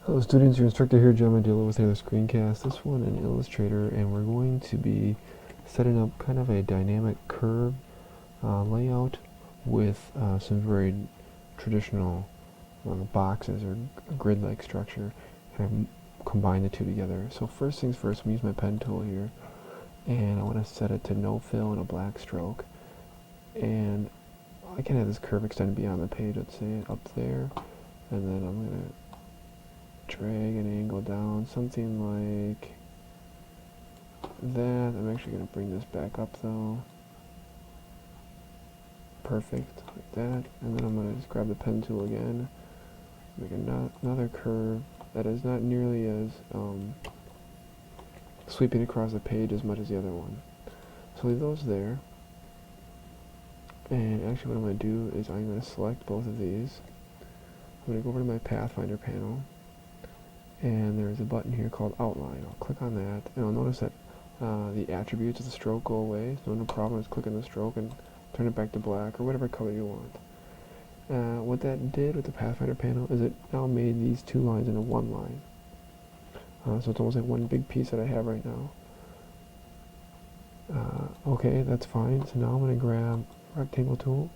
Hello students, your instructor here, John Mandela with another screencast, this one in Illustrator, and we're going to be setting up kind of a dynamic curve layout with some very traditional boxes or grid-like structure, and I've combined the two together. So first things first, I'm using my pen tool here, and I want to set it to no fill and a black stroke, and I can have this curve extend beyond the page, let's say up there, and then I'm going to drag an angle down, something like that. I'm actually going to bring this back up though. Perfect, like that. And then I'm going to just grab the pen tool again, make another curve that is not nearly as sweeping across the page as much as the other one. So leave those there. And actually what I'm going to do is I'm going to select both of these. I'm going to go over to my Pathfinder panel, and there's a button here called Outline. I'll click on that, and I'll notice that the attributes of the stroke go away, so no problem. Just click on the stroke and turn it back to black, or whatever color you want. What that did with the Pathfinder panel is it now made these two lines into one line. So it's almost like one big piece that I have right now. Okay, that's fine. So now I'm going to grab rectangle tool.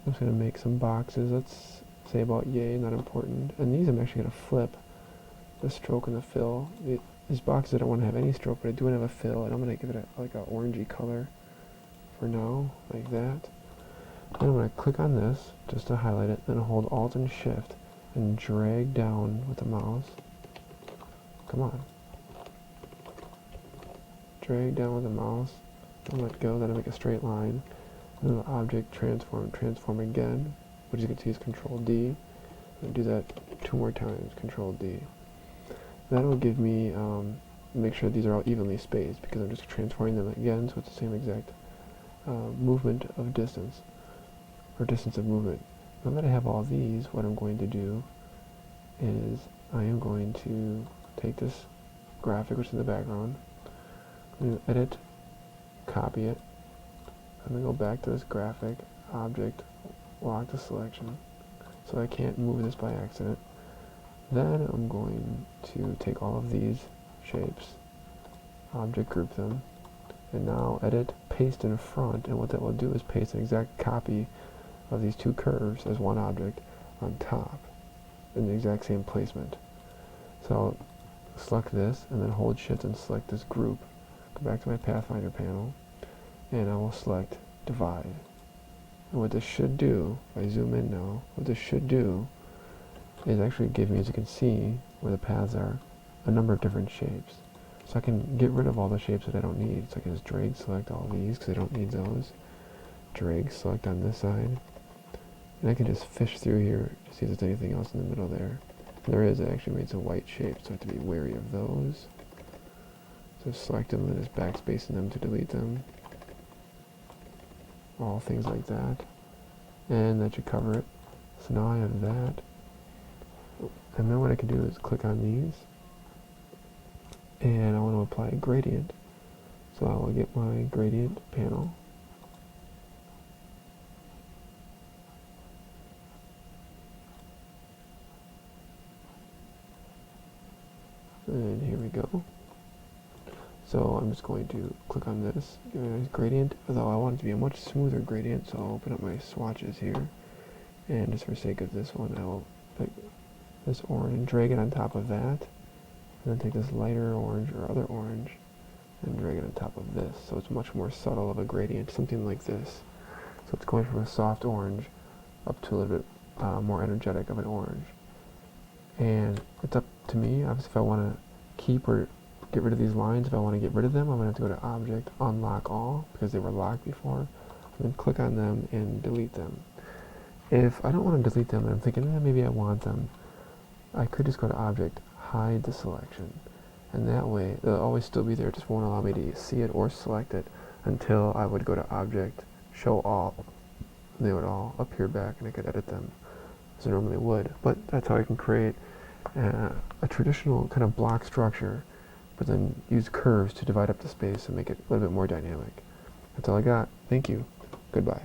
I'm just going to make some boxes. Let's say about yay, not important. And these I'm actually going to flip the stroke and the fill. These boxes I don't want to have any stroke, but I do want to have a fill, and I'm going to give it like an orangey color for now, like that. Then I'm going to click on this just to highlight it, then hold Alt and Shift and drag down with the mouse. Come on. Drag down with the mouse, then let go, then I make a straight line. And then the object transform again, which you can see is Control D. And do that 2 more times, Control D. That'll give me, make sure these are all evenly spaced, because I'm just transforming them again, so it's the same exact movement of distance, or distance of movement. Now that I have all these, what I'm going to do is I am going to take this graphic, which is in the background, I'm going to edit, copy it, I'm going to go back to this graphic, object, lock the selection, so I can't move this by accident. Then I'm going to take all of these shapes, object group them, and now edit, paste in front, and what that will do is paste an exact copy of these two curves as one object on top in the exact same placement. So I'll select this and then hold Shift and select this group, go back to my Pathfinder panel, and I will select divide. And what this should do, if I zoom in now, what this should do is actually give me, as you can see, where the paths are, a number of different shapes. So I can get rid of all the shapes that I don't need. So I can just drag select all these, because I don't need those. Drag select on this side. And I can just fish through here to see if there's anything else in the middle there. And there is, it actually made some white shapes, so I have to be wary of those. So select them and just backspace in them to delete them. All things like that. And that should cover it. So now I have that. And then what I can do is click on these, and I want to apply a gradient. So I will get my gradient panel, and here we go. So I'm just going to click on this, give it a nice gradient, although I want it to be a much smoother gradient, so I'll open up my swatches here, and just for sake of this one, I will pick this orange and drag it on top of that, and then take this lighter orange or other orange and drag it on top of this, so it's much more subtle of a gradient, something like this. So it's going from a soft orange up to a little bit more energetic of an orange. And it's up to me, obviously, if I want to keep or get rid of these lines. If I want to get rid of them, I'm going to have to go to Object, Unlock All, because they were locked before, and then click on them and delete them. If I don't want to delete them and I'm thinking, maybe I want them, I could just go to Object, Hide the selection, and that way they'll always still be there, it just won't allow me to see it or select it until I would go to Object, Show All, and they would all appear back and I could edit them as I normally would. But that's how I can create a traditional kind of block structure, but then use curves to divide up the space and make it a little bit more dynamic. That's all I got. Thank you. Goodbye.